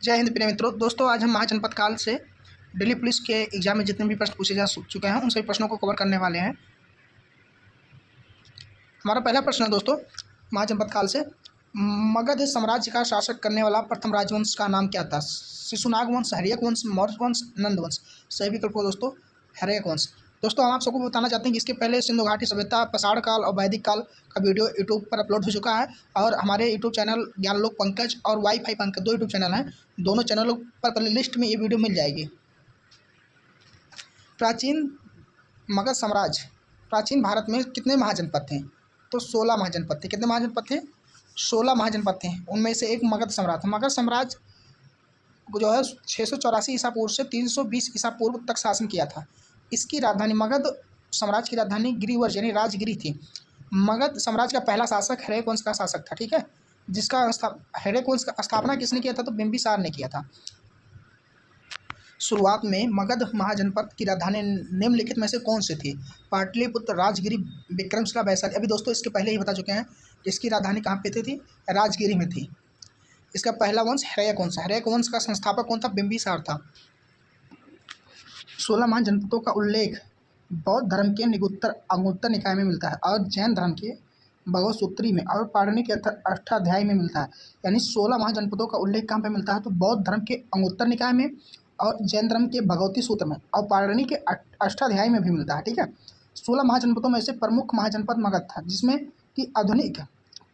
जय हिंद प्रिय मित्रों। दोस्तों आज हम महाजनपद काल से दिल्ली पुलिस के एग्जाम में जितने भी प्रश्न पूछे जा चुके हैं उन सभी प्रश्नों को कवर करने वाले हैं। हमारा पहला प्रश्न है दोस्तों, महाजनपद काल से मगध साम्राज्य का शासक करने वाला प्रथम राजवंश का नाम क्या था? शिशुनाग वंश, हर्यक वंश, मौर्य वंश, नंद वंश। सही विकल्प हो दोस्तों हर्यक वंश। दोस्तों हम आप सबको बताना चाहते हैं कि इसके पहले सिंधु घाटी सभ्यता, पाषाण काल और वैदिक काल का वीडियो यूट्यूब पर अपलोड हो चुका है और हमारे यूट्यूब चैनल ज्ञानलोक पंकज और वाईफाई पंकज दो यूट्यूब चैनल हैं। दोनों चैनलों पर प्ले लिस्ट में ये वीडियो मिल जाएगी। प्राचीन मगध साम्राज्य प्राचीन भारत में कितने महाजनपद थे? तो 16 महाजनपद थे। कितने महाजनपद थे? 16 महाजनपद थे। उनमें से एक मगध साम्राज्य था। मगध साम्राज्य जो है 684 ईसा पूर्व से 320 ईसा पूर्व तक शासन किया था। इसकी राजधानी मगध साम्राज्य की राजधानी गिरिवर्ज यानी राजगिरी थी। मगध साम्राज्य का पहला शासक हर्यक वंश का शासक था। ठीक है, जिसका हर्यक वंश का स्थापना किसने किया था? तो बिंबिसार ने किया था। शुरुआत में मगध महाजनपद की राजधानी निम्नलिखित में से कौन सी थी? पाटलिपुत्र, राजगिरी, विक्रमशिला, वैशाली। अभी दोस्तों इसके पहले ही बता चुके हैं कि इसकी राजधानी कहाँ पे थी? राजगिरी में थी। इसका पहला वंश हर्यक वंश। हर्यक वंश का संस्थापक कौन था? बिंबिसार था। 16 महाजनपदों का उल्लेख बौद्ध धर्म के अंगुत्तर निकाय में मिलता है और जैन धर्म के भगवत सूत्री में और पाणिनि के अष्टाध्यायी में मिलता है। यानी 16 महाजनपदों का उल्लेख कहाँ पे मिलता है? तो बौद्ध धर्म के अंगुत्तर निकाय में और जैन धर्म के भगवती सूत्र में और पाणिनि के अष्टाध्यायी में भी मिलता है। ठीक है, 16 महाजनपदों में से प्रमुख महाजनपद मगध था, जिसमें कि आधुनिक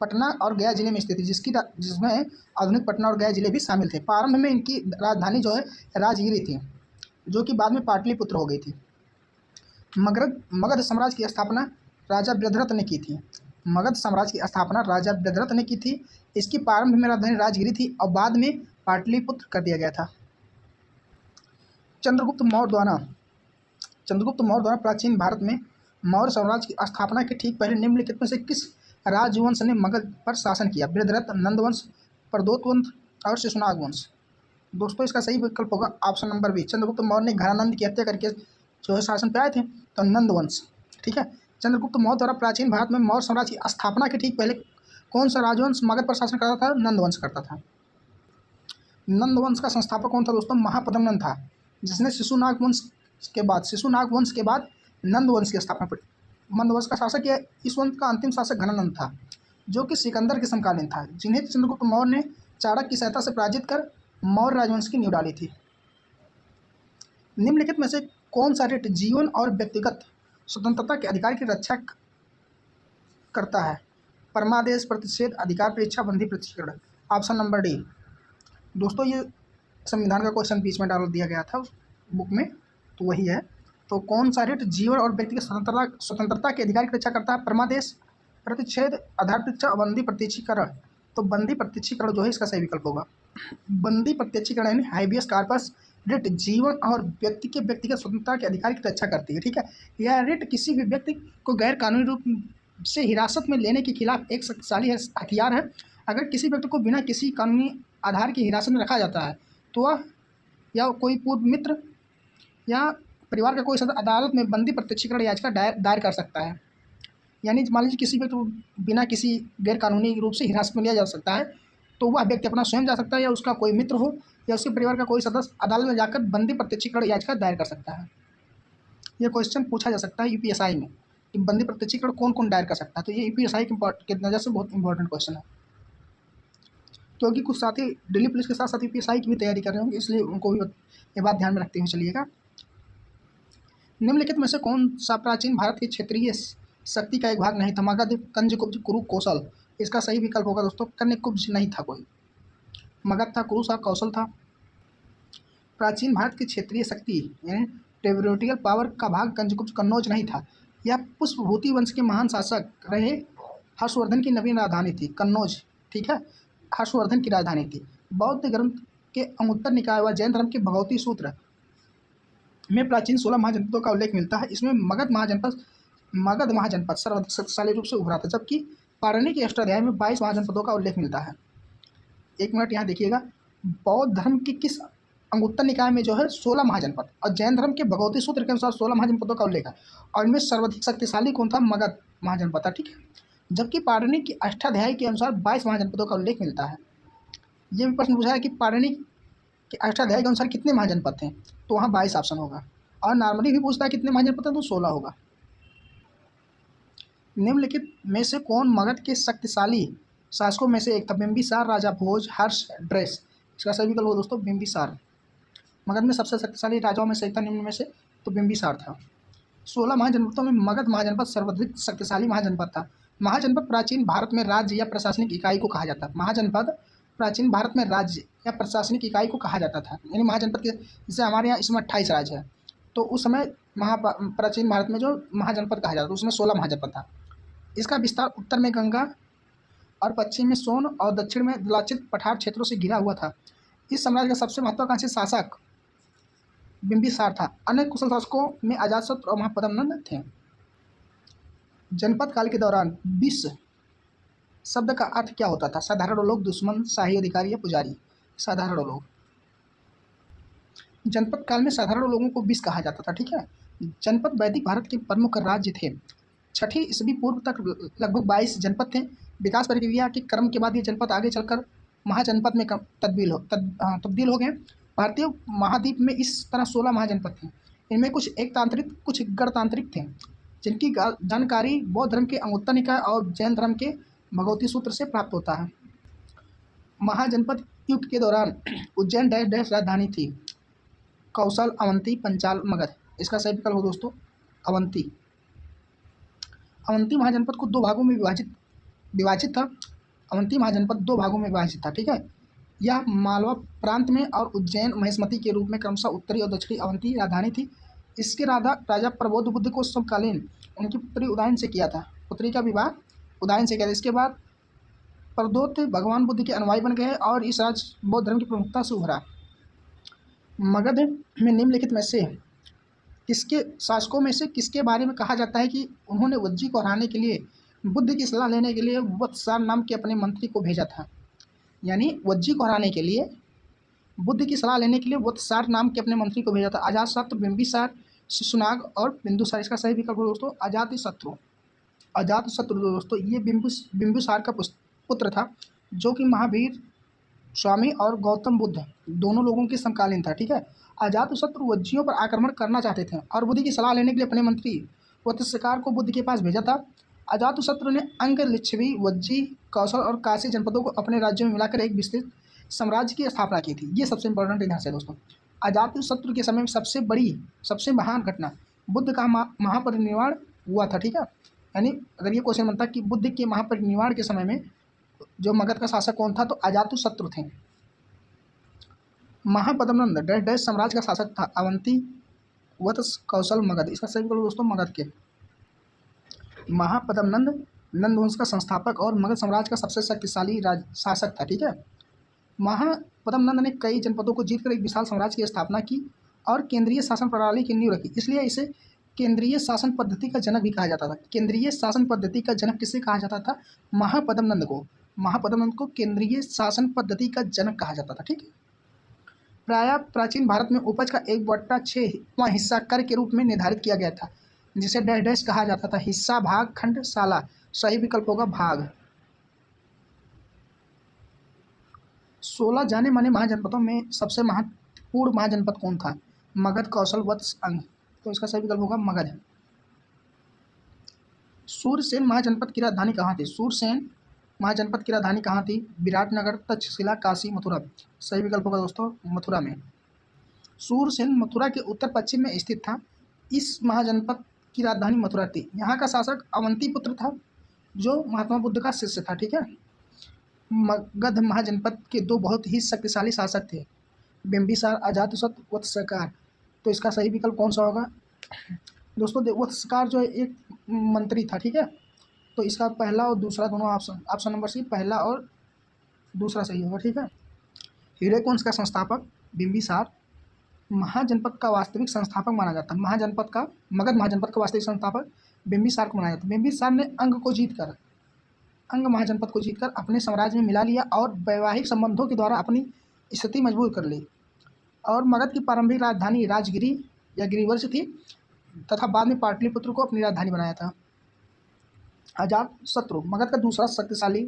पटना और गया जिले में स्थित थी, जिसमें आधुनिक पटना और गया जिले भी शामिल थे। प्रारंभ में इनकी राजधानी जो है राजगिरी थी, जो कि बाद में पाटलिपुत्र हो गई थी। मगध साम्राज्य की स्थापना राजा बृहद्रथ ने की थी। मगध साम्राज्य की स्थापना राजा बृहद्रथ ने की थी। इसकी प्रारंभ में राजधानी राजगिरी थी और बाद में पाटलिपुत्र कर दिया गया था। चंद्रगुप्त मौर्य द्वारा प्राचीन भारत में मौर्य साम्राज्य की स्थापना के ठीक पहले निम्नलिखित में से किस राजवंश ने मगध पर शासन किया? बृहद्रथ, नंदवंश, प्रदोतवंश और शिशुनाग वंश। दोस्तों इसका सही विकल्प होगा option number B. Chandragupta Maurya ने घरानंद की हत्या करके जो है शासन पे आए थे, तो नंदवंश। ठीक है, चंद्रगुप्त मौर्य द्वारा प्राचीन भारत में मौर्य साम्राज्य की स्थापना के ठीक पहले कौन सा राजवंश मगध पर शासन करता था? नंदवंश करता था। नंदवंश का संस्थापक कौन था दोस्तों? महापद्मनंद था, जिसने शिशुनाग वंश के बाद नंद वंश की स्थापना की। नंद वंश का शासक या इस वंश का अंतिम शासक घनानंद था, जो कि सिकंदर के समकालीन था, जिन्हें चंद्रगुप्त मौर्य ने चाणक्य की सहायता से पराजित कर मौर्य राजवंश की नींव डाली थी। निम्नलिखित में से कौन सा रिट जीवन और व्यक्तिगत स्वतंत्रता के अधिकार की रक्षा करता है? परमादेश, प्रतिषेध, अधिकार परीक्षा, बंदी प्रतिष्ठीकरण। Option number D. दोस्तों ये संविधान का क्वेश्चन बीच में डाल दिया गया था उस बुक में, तो वही है। तो कौन सा रिट जीवन और व्यक्तिगत स्वतंत्रता के अधिकार की रक्षा करता है? परमादेश, प्रतिषेध, आधार परीक्षा, बंदी प्रत्यक्षीकरण। तो बंदी प्रत्यक्षीकरण जो है इसका सही विकल्प होगा। बंदी प्रत्यक्षीकरण यानी हाइबियस कार्पस रिट जीवन और व्यक्ति के व्यक्तिगत स्वतंत्रता के अधिकार की रक्षा करती है। ठीक है, यह रिट किसी भी व्यक्ति को गैर कानूनी रूप से हिरासत में लेने के खिलाफ एक शक्तिशाली हथियार है। अगर किसी व्यक्ति को बिना किसी कानूनी आधार की हिरासत में रखा जाता है तो वह या कोई पूर्व मित्र या परिवार का कोई सदस्य अदालत में बंदी प्रत्यक्षीकरण याचिका दायर कर सकता है। यानी मान लीजिए किसी व्यक्ति को बिना किसी गैर कानूनी रूप से हिरासत में लिया जा सकता है, तो वह व्यक्ति अपना स्वयं जा सकता है या उसका कोई मित्र हो या उसके परिवार का कोई सदस्य अदालत में जाकर बंदी प्रत्यक्षीकरण याचिका दायर कर सकता है। यह क्वेश्चन पूछा जा सकता है यूपीएसआई में कि बंदी प्रत्यक्षीकरण कौन कौन दायर कर सकता है। तो ये यूपीएसआई की नज़र से बहुत इंपॉर्टेंट क्वेश्चन है, क्योंकि कुछ साथी दिल्ली पुलिस के साथ साथ यूपीएसआई की भी तैयारी कर रहे होंगे, इसलिए उनको भी ये बात ध्यान में रखते हुए चलिएगा। निम्नलिखित में से कौन सा प्राचीन भारत की क्षेत्रीय शक्ति का एक भाग नहीं था? मगध, कंजकुब्ज, कुरु, कौशल। इसका सही विकल्प होगा दोस्तों कन्याकुब्ज नहीं था कोई। मगध था, कुरु था, कौशल था। प्राचीन भारत की क्षेत्रीय शक्ति यानी टेरिटोरियल पावर का भाग कंजकुब्ज, कन्नौज नहीं था। यह पुष्पभूति वंश के महान शासक रहे हर्षवर्धन की नवीन राजधानी थी कन्नौज। ठीक है, हर्षवर्धन की राजधानी थी। बौद्ध ग्रंथ के अंगुत्तर निकाय व जैन धर्म के भगवती सूत्र में प्राचीन 16 महाजनपदों का उल्लेख मिलता है। इसमें मगध महाजनपद सर्वाधिक शक्तिशाली रूप से उभरा था, जबकि पाणिनि के अष्टाध्यायी में 22 महाजनपदों का उल्लेख मिलता है। एक मिनट यहाँ देखिएगा, बौद्ध धर्म की किस अंगुत्तर निकाय में जो है 16 महाजनपद और जैन धर्म के भगवती सूत्र के अनुसार 16 महाजनपदों का उल्लेख है, और इनमें सर्वाधिक शक्तिशाली कौन था? मगध महाजनपद था। ठीक है, जबकि पाणिनि के अष्टाध्यायी के अनुसार 22 महाजनपदों का उल्लेख मिलता है। ये भी प्रश्न पूछा है कि पाणिनि कि अष्टाध्यायी के अनुसार कितने महाजनपद थे, तो वहाँ 22 ऑप्शन होगा। और नॉर्मली भी पूछता है कितने महाजनपद हैं, तो 16 होगा। निम्नलिखित में से कौन मगध के शक्तिशाली शासकों में से एक था? बिंबिसार, राजा भोज, हर्ष, ड्रेस। इसका सही विकल्प हो दोस्तों बिंबिसार। मगध में सबसे शक्तिशाली राजाओं में से एक था, निम्न में से, तो बिंबिसार था। 16 महाजनपदों में मगध महाजनपद सर्वाधिक शक्तिशाली महाजनपद था। महाजनपद प्राचीन भारत में राज्य या प्रशासनिक इकाई को कहा जाता है। महाजनपद प्राचीन भारत में राज्य या प्रशासनिक इकाई को कहा जाता था। यानी महाजनपद के, जैसे हमारे यहाँ इसमें 28 राज्य है, तो उस समय प्राचीन भारत में जो महाजनपद कहा जाता था उसमें 16 महाजनपद था। इसका विस्तार उत्तर में गंगा और पश्चिम में सोन और दक्षिण में दलाचित पठार क्षेत्रों से घिरा हुआ था। इस साम्राज्य का सबसे महत्वाकांक्षी शासक बिंबिसार था। अन्य कुशल शासकों में अजातशत्रु और महापद्मनंद थे। जनपद काल के दौरान विश्व शब्द का अर्थ क्या होता था? साधारण लोग, दुश्मन, शाही अधिकारी या पुजारी। साधारण लोग। जनपद काल में साधारण लोगों को विश्व कहा जाता था। ठीक है। जनपद वैदिक भारत के प्रमुख राज्य थे। 6ठी ईस्वी पूर्व तक लगभग 22 जनपद थे। विकास प्रक्रिया के क्रम के बाद ये जनपद आगे चलकर महाजनपद में तब्दील हो गए। भारतीय महाद्वीप में इस तरह 16 महाजनपद थे। इनमें कुछ एकतांत्रिक, कुछ गणतांत्रिक थे, जिनकी जानकारी बौद्ध धर्म के अंगुत्तर निकाय और जैन धर्म के भगवती सूत्र से प्राप्त होता है। महाजनपद युग के दौरान उज्जैन डैश राजधानी थी। कौशल, अवंती, पंचाल, मगध। इसका सही विकल्प हो दोस्तों अवंती। अवंती महाजनपद को 2 भागों में विभाजित था। अवंती महाजनपद 2 भागों में विभाजित था। ठीक है। यह मालवा प्रांत में और उज्जैन, महेशमती के रूप में क्रमशः उत्तरी और दक्षिणी अवंती राजधानी थी। इसके राजा प्रबोध बुद्ध को समकालीन उनकी पुत्री उदयन से किया था। पुत्री का विवाह उदयन से किया था। इसके बाद प्रदोत भगवान बुद्ध के अनुयायी बन गए और इस राज्य बौद्ध धर्म की प्रमुखता से उभरा। मगध में निम्नलिखित में से किसके शासकों में से किसके बारे में कहा जाता है कि उन्होंने वज्जी को हराने के लिए बुद्ध की सलाह लेने के लिए वत्सार नाम के अपने मंत्री को भेजा था? यानी वज्जी को हराने के लिए बुद्ध की सलाह लेने के लिए वत्सार नाम के अपने मंत्री को भेजा था। अजातशत्रु, बिंबिसार, शिशुनाग और बिंदुसार। इसका सही विकल्प दोस्तों अजातशत्रु। अजातशत्रु दोस्तों ये बिंदुसार का पुत्र था, जो कि महावीर स्वामी और गौतम बुद्ध दोनों लोगों के समकालीन था। ठीक है। अजातशत्रु वज्जियों पर आक्रमण करना चाहते थे और बुद्ध की सलाह लेने के लिए अपने मंत्री वत्स्यकार को बुद्ध के पास भेजा था। अजातशत्रु ने अंग, लिच्छवी, वज्जी, कौशल और काशी जनपदों को अपने राज्यों में मिलाकर एक विस्तृत साम्राज्य की स्थापना की थी। ये सबसे इंपॉर्टेंट इतिहास है दोस्तों। अजातशत्रु के समय में सबसे महान घटना बुद्ध का महापरिनिर्वाण हुआ था। ठीक है। यानी अगर ये क्वेश्चन बनता कि बुद्ध के महापरिनिर्वाण के समय में जो मगध का शासक कौन था, तो अजातशत्रु थे। महापद्मनंद डैश साम्राज्य का शासक था। अवंती, वत्स, कौशल, मगध। इसका सही विकल्प दोस्तों मगध के। महापद्मनंद नंद वंश का संस्थापक और मगध साम्राज्य का सबसे शक्तिशाली शासक था। ठीक है। महापद्मनंद ने कई जनपदों को जीतकर एक विशाल साम्राज्य की स्थापना की और केंद्रीय शासन प्रणाली की नींव रखी। इसलिए इसे केंद्रीय शासन पद्धति का जनक भी कहा जाता था। केंद्रीय शासन पद्धति का जनक किसे कहा जाता था? महापद्मनंद को। महापद्मनंद को केंद्रीय शासन पद्धति का जनक कहा जाता था। ठीक है। प्रायः प्राचीन भारत में उपज का 1/6वां हिस्सा कर के रूप में निर्धारित किया गया था, जिसे डैश कहा जाता था। हिस्सा, भाग, खंड, साला। सही विकल्प होगा भाग। 16 जाने माने महाजनपदों में सबसे महत्वपूर्ण महाजनपद कौन था? मगध, कौशल, वत्स, अंग। तो इसका सही विकल्प होगा मगध। सूरसेन महाजनपद की राजधानी कहाँ थी? सूरसेन महाजनपद की राजधानी कहाँ थी? विराटनगर, तक्षशिला, काशी, मथुरा। सही विकल्प होगा दोस्तों मथुरा में। सूरसेन मथुरा के उत्तर पश्चिम में स्थित था। इस महाजनपद की राजधानी मथुरा थी। यहाँ का शासक अवंती पुत्र था, जो महात्मा बुद्ध का शिष्य था। ठीक है। मगध महाजनपद के 2 बहुत ही शक्तिशाली शासक थे, बिंबिसार, अजातशत्रु, वत्स्यकार। तो इसका सही विकल्प कौन सा होगा दोस्तों? वत्स्यकार जो है एक मंत्री था। ठीक है। तो इसका पहला और दूसरा दोनों ऑप्शन नंबर सी, पहला और दूसरा सही होगा। ठीक है। हिरण्यक वंश का संस्थापक बिंबिसार महाजनपद का वास्तविक संस्थापक माना जाता है। मगध महाजनपद का वास्तविक संस्थापक बिंबिसार को माना जाता है। बिंबिसार ने अंग महाजनपद को जीतकर अपने साम्राज्य में मिला लिया और वैवाहिक संबंधों के द्वारा अपनी स्थिति मजबूत कर ली। और मगध की प्रारंभिक राजधानी राजगिरी या गिरिवर्ष थी तथा बाद में पाटलिपुत्र को अपनी राजधानी बनाया था। अजातशत्रु मगध का दूसरा शक्तिशाली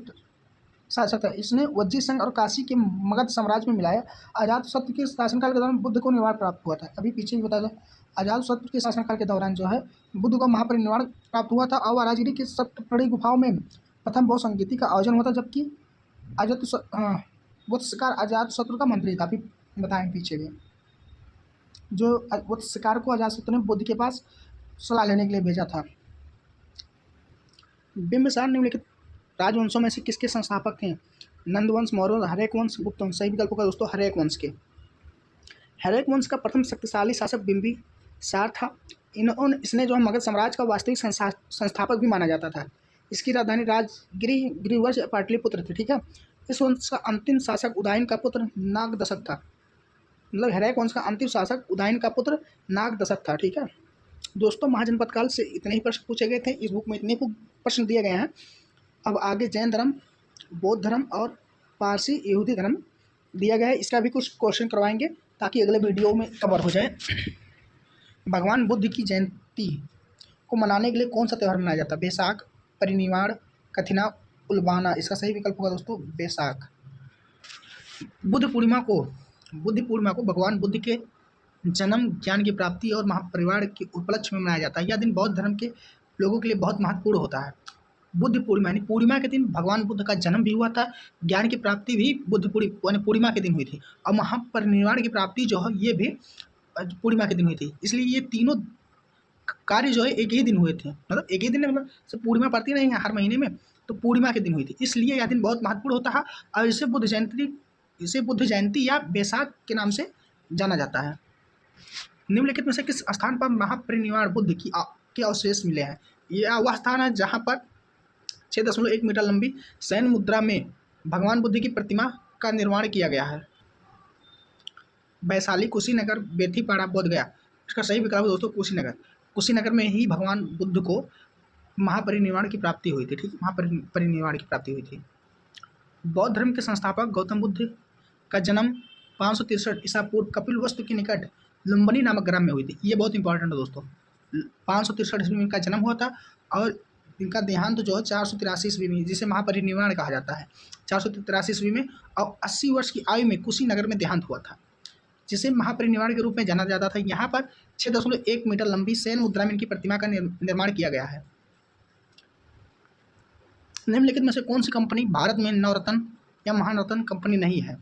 शासक था। इसने वज्जी संघ और काशी के मगध साम्राज्य में मिलाया। अजातशत्रु के शासनकाल के दौरान बुद्ध को निर्वाण प्राप्त हुआ था। अभी पीछे भी बता दें, अजातशत्रु के शासनकाल के दौरान जो है बुद्ध को महापरिनिर्वाण प्राप्त हुआ था और राजगिरी के सप्तप्रणी गुफाओं में प्रथम बौद्ध संगीति का आयोजन हुआ था, जबकि वत्सकार अजातशत्रु का मंत्री था। अभी बताएं पीछे भी, जो वत्सकार को अजातशत्रु ने बुद्ध के पास सलाह लेने के लिए भेजा था। बिंबिसार निम्नलिखित राजवंशों में से किसके संस्थापक थे? नंदवंश, मौर्य, हर्यक वंश, गुप्त वंश। सही विकल्प होगा दोस्तों हर्यक वंश के। हर्यक वंश का प्रथम शक्तिशाली शासक बिंबिसार था। इसने जो मगध साम्राज्य का वास्तविक संस्थापक भी माना जाता था। इसकी राजधानी गिरिवर्ष पाटलिपुत्र थी। ठीक है। इस वंश का अंतिम शासक उदयन का पुत्र नागदशक था। मतलब हर्यक वंश का अंतिम शासक उदयन का पुत्र नागदशक था। ठीक है दोस्तों, महाजनपद काल से इतने ही प्रश्न पूछे गए थे। इस बुक में इतने प्रश्न दिए गए हैं। अब आगे जैन धर्म, बौद्ध धर्म और पारसी यहूदी धर्म दिया गया है। इसका भी कुछ क्वेश्चन करवाएंगे ताकि अगले वीडियो में कवर हो जाए। भगवान बुद्ध की जयंती को मनाने के लिए कौन सा त्यौहार मनाया जाता है? बैसाख, परिनिर्वाण, कथिना, उल्बाना। इसका सही विकल्प होगा दोस्तों बैसाख। बुद्ध पूर्णिमा को भगवान बुद्ध के जन्म, ज्ञान की प्राप्ति और महापरिवार के उपलक्ष्य में मनाया जाता है। यह दिन बौद्ध धर्म के लोगों के लिए बहुत महत्वपूर्ण होता है। बुद्ध पूर्णिमा यानी पूर्णिमा के दिन भगवान बुद्ध का जन्म भी हुआ था, ज्ञान की प्राप्ति भी पूर्णिमा के दिन हुई थी, और महापरिनिर्वाण की प्राप्ति जो है ये भी पूर्णिमा के दिन हुई थी। इसलिए ये तीनों कार्य जो है एक ही दिन हुए थे। मतलब एक ही दिन, मतलब सब पूर्णिमा पड़ती नहीं है हर महीने में, तो पूर्णिमा के दिन हुई थी। इसलिए यह दिन बहुत महत्वपूर्ण होता है और इसे बुद्ध जयंती या बैसाख के नाम से जाना जाता है। निम्नलिखित में से किस स्थान पर महापरिनिर्वाण बुद्ध के अवशेष मिले हैं? यह वह स्थान है जहाँ पर 6.1 मीटर लंबी शयन मुद्रा में भगवान बुद्ध की प्रतिमा का निर्माण किया गया है। वैशाली, कुशीनगर, बेथीपाड़ा, बोधगया। इसका सही विकल्प दोस्तों कुशीनगर में ही भगवान बुद्ध को महापरिनिर्वाण की प्राप्ति हुई थी। ठीक, महापरिनिर्वाण की प्राप्ति हुई थी। बौद्ध धर्म के संस्थापक गौतम बुद्ध का जन्म 563 ईसा पूर्व कपिलवस्तु के निकट लुम्बिनी नामक ग्राम में हुई थी। ये बहुत इंपॉर्टेंट है दोस्तों। 563 ईस्वी में इनका जन्म हुआ था और इनका देहांत जो है 483 ईस्वी में, जिसे महापरिनिर्वाण कहा जाता है, 483 ईस्वी में, और 80 वर्ष की आयु में कुशीनगर में देहांत हुआ था, जिसे महापरिनिर्वाण के रूप में जाना जाता था। यहाँ पर 6.1 मीटर लंबी शयन मुद्रा में इनकी प्रतिमा का निर्माण किया गया है। निम्नलिखित में से कौन सी कंपनी भारत में नवरत्न या महारत्न कंपनी नहीं है?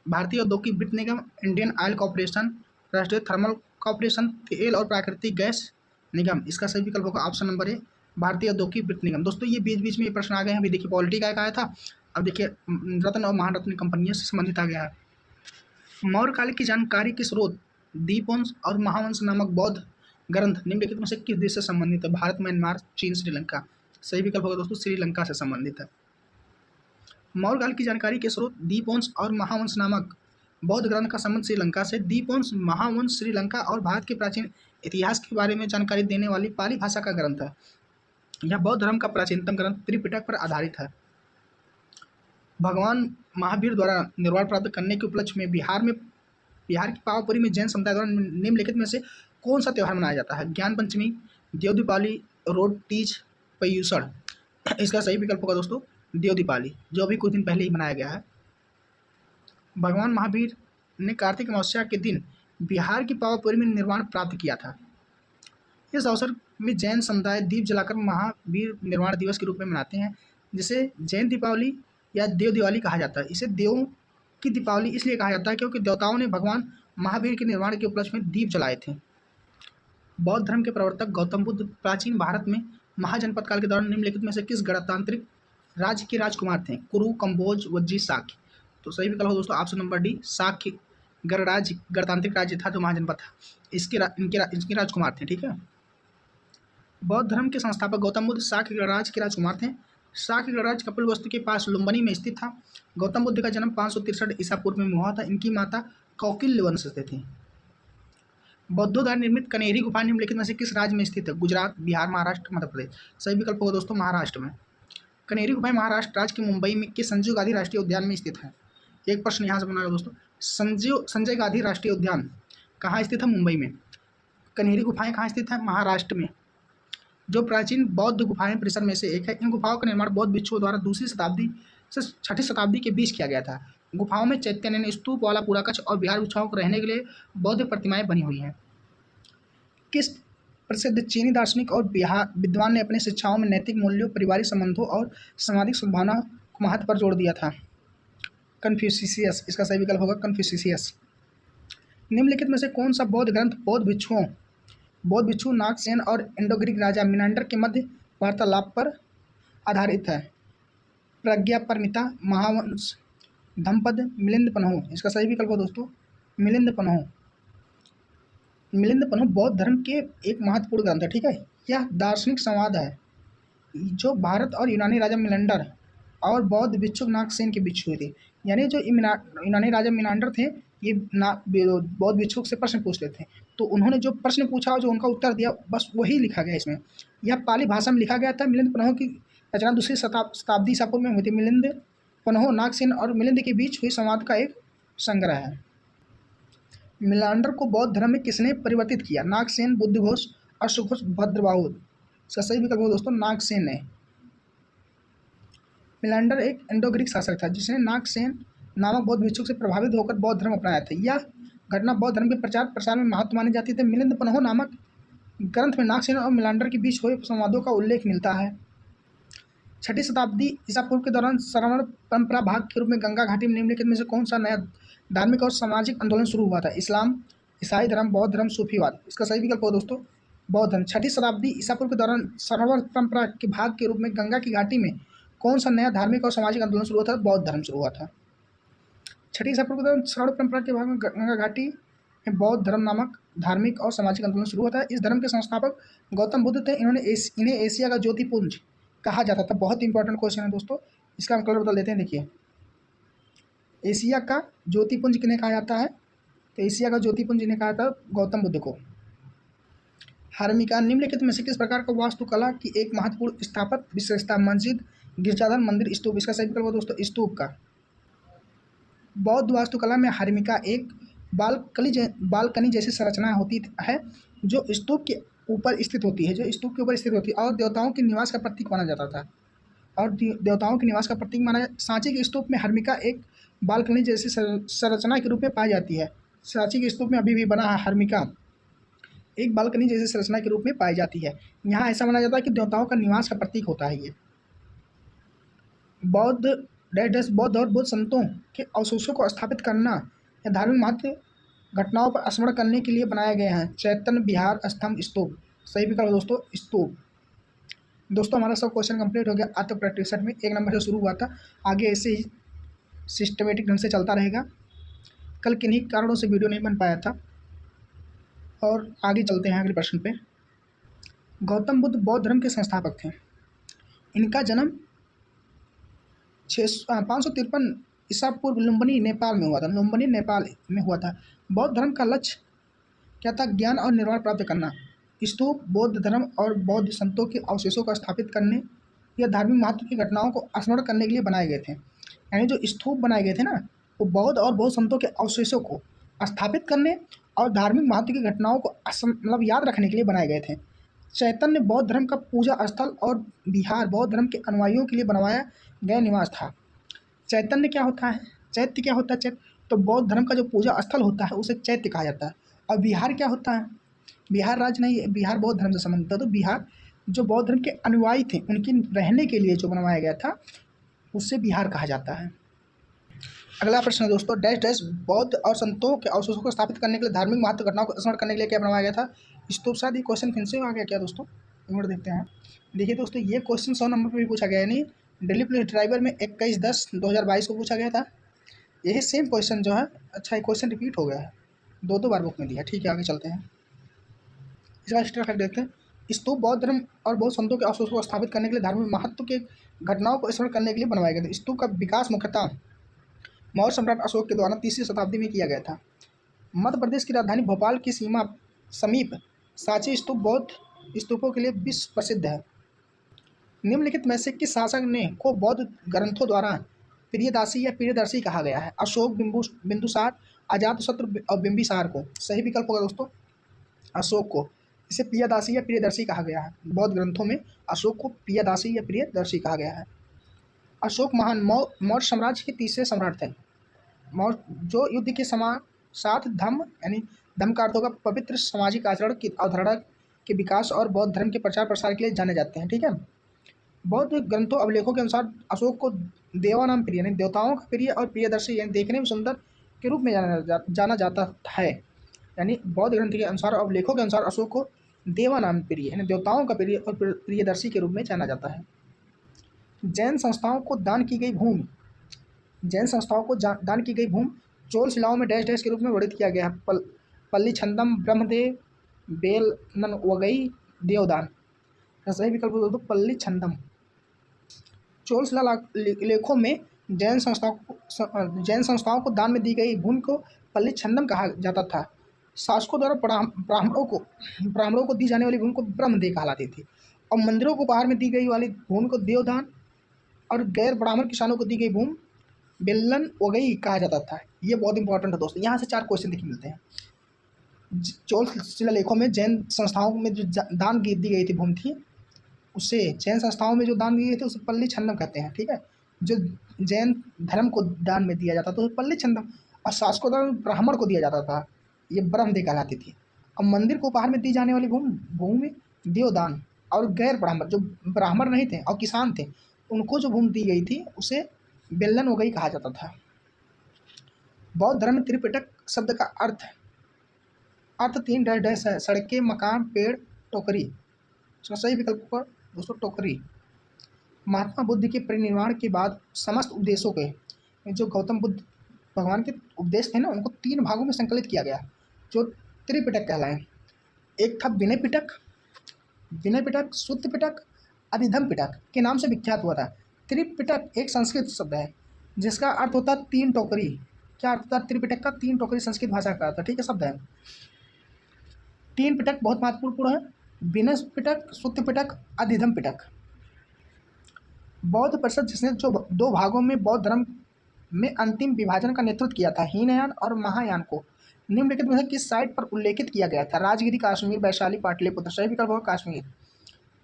भारतीय औद्योगिक वित्त निगम, इंडियन ऑयल कॉर्पोरेशन, राष्ट्रीय थर्मल कॉर्पोरेशन, तेल और प्राकृतिक गैस निगम। इसका सही विकल्प होगा ऑप्शन नंबर ए, भारतीय औद्योगिक वित्त निगम। दोस्तों ये बीच बीच में ये प्रश्न आ गए हैं। अभी देखिए पॉलिटी का आया था, अब देखिए रत्न और महारत्न कंपनियों से संबंधित आ गया है। मौर्य काल की जानकारी के स्रोत दीपवंश और महावंश नामक बौद्ध ग्रंथ निम्नलिखित में से किस देश से संबंधित है? भारत, म्यांमार, चीन, श्रीलंका। सही विकल्प होगा दोस्तों श्रीलंका से संबंधित है। मौर्य काल की जानकारी के स्रोत दीपवंश और महावंश नामक बौद्ध ग्रंथ का संबंध श्रीलंका से। दीपवंश, महावंश श्रीलंका और भारत के प्राचीन इतिहास के बारे में जानकारी देने वाली पाली भाषा का ग्रंथ है। यह बौद्ध धर्म का प्राचीनतम ग्रंथ त्रिपिटक पर आधारित है। भगवान महावीर द्वारा निर्वाण प्राप्त करने के उपलक्ष्य में बिहार की पावापुरी में जैन समुदाय द्वारा निम्नलिखित में से कौन सा त्यौहार मनाया जाता है? ज्ञान पंचमी, देव दीपावली, रोड तीज, पर्युषण। इसका सही विकल्प होगा दोस्तों देव दीपावली, जो अभी कुछ दिन पहले ही मनाया गया है। भगवान महावीर ने कार्तिक अमावस्या के दिन बिहार की पावापुरी में निर्वाण प्राप्त किया था। इस अवसर में जैन समुदाय दीप जलाकर महावीर निर्वाण दिवस के रूप में मनाते हैं, जिसे जैन दीपावली या देव दिवाली कहा जाता है। इसे देवों की दीपावली इसलिए कहा जाता है क्योंकि देवताओं ने भगवान महावीर के निर्वाण के उपलक्ष्य में दीप जलाए थे। बौद्ध धर्म के प्रवर्तक गौतम बुद्ध प्राचीन भारत में महाजनपद काल के दौरान निम्नलिखित में से किस गणतांत्रिक राज्य के राजकुमार थे? कुरु, कंबोज, वज्जी, शाक्य। तो सही विकल्प दोस्तों ऑप्शन नंबर डी, शाक्य गणतांत्रिक राज्य था जो महाजनपद था, इनके राजकुमार थे। ठीक है। बौद्ध धर्म के संस्थापक गौतम बुद्ध शाक्य गणराज्य के राजकुमार थे। शाक्य गणराज्य कपिलवस्तु के पास लुम्बिनी में स्थित था। गौतम बुद्ध का जन्म 563 ईसा पूर्व में हुआ था। इनकी माता कौकिल्य वंश से थी। बौद्धों द्वारा निर्मित कनेरी गुफा निम्नलिखित में से किस राज्य में स्थित है? गुजरात, बिहार, महाराष्ट्र, मध्य प्रदेश। सही विकल्प होगा दोस्तों महाराष्ट्र में। कनेरी गुफाएं महाराष्ट्र राज्य के मुंबई में के संजय गांधी राष्ट्रीय उद्यान में स्थित है। एक प्रश्न यहाँ से बना दोस्तों, संजय गांधी राष्ट्रीय उद्यान कहाँ स्थित है? मुंबई में। कनेरी गुफाएं कहाँ स्थित है? महाराष्ट्र में। जो प्राचीन बौद्ध गुफाएं परिसर में से एक है। इन गुफाओं का निर्माण बौद्ध भिक्षुओं द्वारा 2वीं शताब्दी से 6ठी शताब्दी के बीच किया गया था। गुफाओं में चैतन्य स्तूप वाला पूरा कक्ष और विहार भिक्षुओं को रहने के लिए बौद्ध प्रतिमाएं बनी हुई हैं। किस प्रसिद्ध चीनी दार्शनिक और विद्वान ने अपनी शिक्षाओं में नैतिक मूल्यों, पारिवारिक संबंधों और सामाजिक सद्भावना को महत्व पर जोर दिया था? कन्फ्यूशियस। इसका सही विकल्प होगा कन्फ्यूशियस। निम्नलिखित में से कौन सा बौद्ध ग्रंथ बौद्ध भिक्षु नागसेन और इंडो-ग्रीक राजा मिनांडर के मध्य वार्तालाप पर आधारित है? प्रज्ञापारमिता, महावंश, धम्मपद, मिलिंद-पन्हु। इसका सही विकल्प हो दोस्तों मिलिंद-पन्हु। मिलिंद-पन्हु बौद्ध धर्म के एक महत्वपूर्ण ग्रंथ है। ठीक है, यह दार्शनिक संवाद है जो भारत और यूनानी राजा मिनांडर और बौद्ध भिक्षु नागसेन के बीच हुई थी। यानी जो यूनानी राजा मिनांडर थे, ये बौद्ध भिक्षुक से प्रश्न पूछते थे, तो उन्होंने जो प्रश्न पूछा और जो उनका उत्तर दिया, बस वही लिखा गया इसमें। यह पाली भाषा में लिखा गया था। मिलिंद-पन्हु की रचना 2री शताब्दी ईसा पूर्व में हुई थी। मिलिंद-पन्हु नागसेन और मिलिंद के बीच हुई संवाद का एक संग्रह है। मिनांडर को बौद्ध धर्म में किसने परिवर्तित किया? नागसेन, बुद्धघोष, अश्वघोष, भद्रबाहु। इसका सही विकल्प दोस्तों नागसेन ने। मिनांडर एक इंडो-ग्रीक शासक था जिसने नागसेन नामक बौद्ध भिक्षुक से प्रभावित होकर बौद्ध धर्म अपनाया था। यह घटना बौद्ध धर्म के प्रचार प्रसार में महत्व मानी जाती थी। मिलिंद-पन्हु नामक ग्रंथ में नागसेन और मिनांडर के बीच हुए संवादों का उल्लेख मिलता है। 6ठी शताब्दी ईसा पूर्व के दौरान श्रवण परंपरा भाग के रूप में गंगा घाटी में निम्नलिखित में से कौन सा नया धार्मिक और सामाजिक आंदोलन शुरू हुआ था? इस्लाम, ईसाई धर्म, बौद्ध धर्म, सूफीवाद। इसका सही विकल्प हो दोस्तों बौद्ध धर्म। 6ठी शताब्दी ईसा पूर्व के दौरान श्रवण परंपरा के भाग के रूप में गंगा की घाटी में कौन सा नया धार्मिक और सामाजिक आंदोलन शुरू हुआ था? बौद्ध धर्म शुरू हुआ था। 6ठी ईसा पूर्व के दौरान श्रवण परंपरा के भाग में गंगा घाटी में बौद्ध धर्म नामक धार्मिक और सामाजिक आंदोलन शुरू हुआ था। इस धर्म के संस्थापक गौतम बुद्ध थे। इन्हें एशिया का ज्योतिपुंज कहा जाता था। बहुत इंपॉर्टेंट क्वेश्चन है दोस्तों, इसका हम कलर बता देते हैं। देखिए, एशिया का ज्योतिपुंज किन्हें कहा जाता है? तो एशिया का ज्योतिपुंज इन्हें कहा था गौतम बुद्ध को। हार्मिका। निम्नलिखित में से किस प्रकार का वास्तुकला की एक महत्वपूर्ण स्थापत्य विशेषता? मस्जिद, गिरजाघर, मंदिर, स्तूप। इसका सही विकल्प दोस्तों स्तूप का। बौद्ध वास्तुकला में हार्मिका एक बालकनी जैसी संरचना होती है जो स्तूप के ऊपर स्थित होती है और देवताओं के निवास का प्रतीक माना जाता था। सांची के स्तूप में हार्मिका एक बालकनी जैसी संरचना के रूप में पाई जाती है। सांची के स्तूप में अभी भी बना है हार्मिका एक बालकनी जैसी संरचना के रूप में पाई जाती है। यहाँ ऐसा माना जाता है कि देवताओं का निवास का प्रतीक होता है ये। बौद्ध और बौद्ध संतों के अवशेषों को स्थापित करना या धार्मिक महत्व घटनाओं पर स्मरण करने के लिए बनाए गए हैं। चैतन्य विहार, स्तंभ, स्तूप। सही विकल्प दोस्तों स्तूप। दोस्तों हमारा सब क्वेश्चन कंप्लीट हो गया। आज तो प्रैक्टिस सेट में 1 नंबर से शुरू हुआ था, आगे ऐसे ही सिस्टमेटिक ढंग से चलता रहेगा। कल किन्हीं कारणों से वीडियो नहीं बन पाया था और आगे चलते हैं अगले प्रश्न पे। गौतम बुद्ध बौद्ध धर्म के संस्थापक थे। इनका जन्म 553 ईसा पूर्व लुम्बिनी नेपाल में हुआ था। बौद्ध धर्म का लक्ष्य क्या था? ज्ञान और निर्वाण प्राप्त करना। स्तूप बौद्ध धर्म और बौद्ध संतों के अवशेषों को स्थापित करने या धार्मिक महत्व की घटनाओं को स्मरण करने के लिए बनाए गए थे। यानी जो स्तूप बनाए गए थे ना, वो बौद्ध और बौद्ध संतों के अवशेषों को स्थापित करने और धार्मिक महत्व की घटनाओं को मतलब याद रखने के लिए बनाए गए थे। चैतन्य बौद्ध धर्म का पूजा स्थल और विहार बौद्ध धर्म के अनुयायियों के लिए बनवाया गया निवास था। चैतन्य क्या होता है? चैत्य क्या होता है? चैत्य तो बौद्ध धर्म का जो पूजा स्थल होता है उसे चैत्य कहा जाता है। और विहार क्या होता है? विहार राज्य नहीं, विहार बौद्ध धर्म से संबंधित था। तो विहार जो बौद्ध धर्म के अनुयायी थे उनके रहने के लिए जो बनवाया गया था उससे विहार कहा जाता है। अगला प्रश्न है दोस्तों, डैश बौद्ध और संतों के अवशेषों को स्थापित करने के लिए धार्मिक महत्व घटनाओं को स्मरण करने के लिए क्या बनवाया गया था? स्तूप। शायद ये क्वेश्चन फिर से आ गया क्या दोस्तों? एक मिनट देखते हैं। देखिए दोस्तों, ये क्वेश्चन 100 नंबर पर भी पूछा गया, यानी दिल्ली पुलिस ड्राइवर में 21/10/2022 को पूछा गया था। यही सेम क्वेश्चन जो है, अच्छा ये क्वेश्चन रिपीट हो गया है, 2 बार बुक में दिया। ठीक है, आगे चलते हैं। इसका हिस्ट्री फैक्ट देखते हैं। स्तूप बौद्ध धर्म और बौद्ध संतों के अवशेषों को स्थापित करने के लिए धार्मिक महत्व के घटनाओं को स्मरण करने के लिए बनवाए गए थे। स्तूप का विकास मुख्यतः मौर्य सम्राट अशोक के द्वारा 3री शताब्दी में किया गया था। मध्य प्रदेश की राजधानी भोपाल की सीमा समीप सांची स्तूप बौद्ध स्तूपों के लिए विश्व प्रसिद्ध है। निम्नलिखित में से किस शासक ने को बौद्ध ग्रंथों द्वारा प्रियदासी या प्रियदर्शी कहा गया है? अशोक, बिंदुसार, अजातशत्रु और बिंबिसार को। सही विकल्प होगा दोस्तों अशोक को। इसे प्रियदासी या प्रियदर्शी कहा गया है। बौद्ध ग्रंथों में अशोक को प्रियदासी या प्रियदर्शी कहा गया है। अशोक महान मौर्य साम्राज्य के तीसरे सम्राट थे। मौर्य जो युद्ध के साथ धम्म यानी धम्म का अर्थ होगा पवित्र सामाजिक आचरण की अवधारणा के विकास और बौद्ध धर्म के प्रचार प्रसार के लिए जाने जाते हैं। ठीक है। बौद्ध ग्रंथों अभिलेखों के अनुसार अशोक को देवानाम प्रिय यानी देवताओं का प्रिय और प्रियदर्शी यानी देखने में सुंदर के रूप में जाना जाता है। यानी बौद्ध ग्रंथ के अनुसार और अभिलेखों के अनुसार अशोक को देवानाम प्रिय यानी देवताओं का प्रिय और प्रियदर्शी के रूप में जाना जाता है। जैन संस्थाओं को दान की गई भूमि जैन संस्थाओं को दान की गई भूमि चोल शिलाओं में डैश डैश के रूप में वर्णित किया गया है। पल्ली छंदम ब्रह्मदेव बेल ननवगई देवदान। सही विकल्प दो पल्ली छंदम। चोल शिला लेखों में जैन संस्थाओं को दान में दी गई भूमि को पल्ली छंदम कहा जाता था। शासकों द्वारा ब्राह्मणों को दी जाने वाली भूमि को ब्रह्मदेव कहलाती थी और मंदिरों को उपहार में दी गई वाली भूमि को देवदान और गैर ब्राह्मण किसानों को दी गई भूमि बेलन वगई कहा जाता था। ये बहुत इंपॉर्टेंट है दोस्तों। यहाँ से 4 क्वेश्चन देखने मिलते हैं। चोल शिलालेखों में जैन संस्थाओं में जो दान दी गई थी भूमि थी उसे जैन संस्थाओं में जो दान दिए थे उसे पल्ली छंदम कहते हैं। ठीक है। जो जैन धर्म को दान में दिया जाता था उसे पल्ली छंदम और शासकों द्वारा ब्राह्मण को दिया जाता था ये ब्रह्मदेव कहलाती थी। और मंदिर को उपहार में दी जाने वाली भूमि देवदान और गैर ब्राह्मण जो ब्राह्मण नहीं थे और किसान थे उनको जो भूमि दी गई थी उसे बेलन वगई कहा जाता था। बौद्ध धर्म में त्रिपिटक शब्द का अर्थ 3 डैश डैश है। सड़कें, मकान, पेड़, टोकरी। सही विकल्प पर दोस्तों टोकरी। महात्मा बुद्ध के परिनिर्वाण के बाद समस्त उपदेशों के जो गौतम बुद्ध भगवान के उपदेश थे ना उनको 3 भागों में संकलित किया गया जो त्रिपिटक कहलाए। एक था विनय पिटक, सूत्र पिटक, अधिधम पिटक के नाम से विख्यात हुआ था। त्रिपिटक एक संस्कृत शब्द है जिसका अर्थ होता है 3 टोकरी। क्या अर्थ होता है त्रिपिटक का? 3 टोकरी संस्कृत भाषा का अर्थ। ठीक है, शब्द है। 3 पिटक बहुत महत्वपूर्ण है। विनय पिटक, सूत्र पिटक, अधिधम पिटक। बौद्ध परिषद जिसने जो 2 भागों में बौद्ध धर्म में अंतिम विभाजन का नेतृत्व किया था हीनयान और महायान को निम्नलिखित में से किस साइट पर उल्लेखित किया गया था? राजगिरी, कश्मीर, वैशाली, पाटलिपुत्र। सही विकल्प होगा कश्मीर।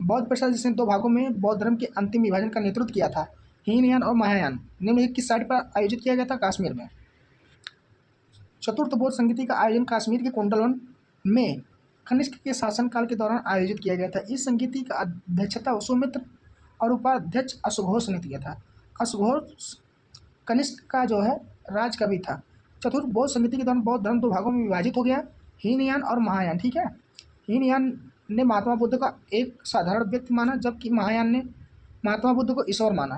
बौद्ध परिषद जिसने 2 भागों में बौद्ध धर्म के अंतिम विभाजन का नेतृत्व किया था हीनयान और महायान निम्नलिखित किस साइट पर आयोजित किया गया था? कश्मीर में। चतुर्थ बौद्ध संगीति का आयोजन कश्मीर के कुंडलवन में कनिष्क के शासनकाल के दौरान आयोजित किया गया था। इस संगीति का अध्यक्षता सुमित्र और उपाध्यक्ष अश्वघोष ने किया था। अश्वघोष कनिष्क का जो है राजकवि था। चतुर्थ बौद्ध संगीति के दौरान बौद्ध धर्म 2 भागों में विभाजित हो गया, हीनयान और महायान। ठीक है। हीनयान ने महात्मा बुद्ध का एक साधारण व्यक्ति माना जबकि महायान ने महात्मा बुद्ध को ईश्वर माना।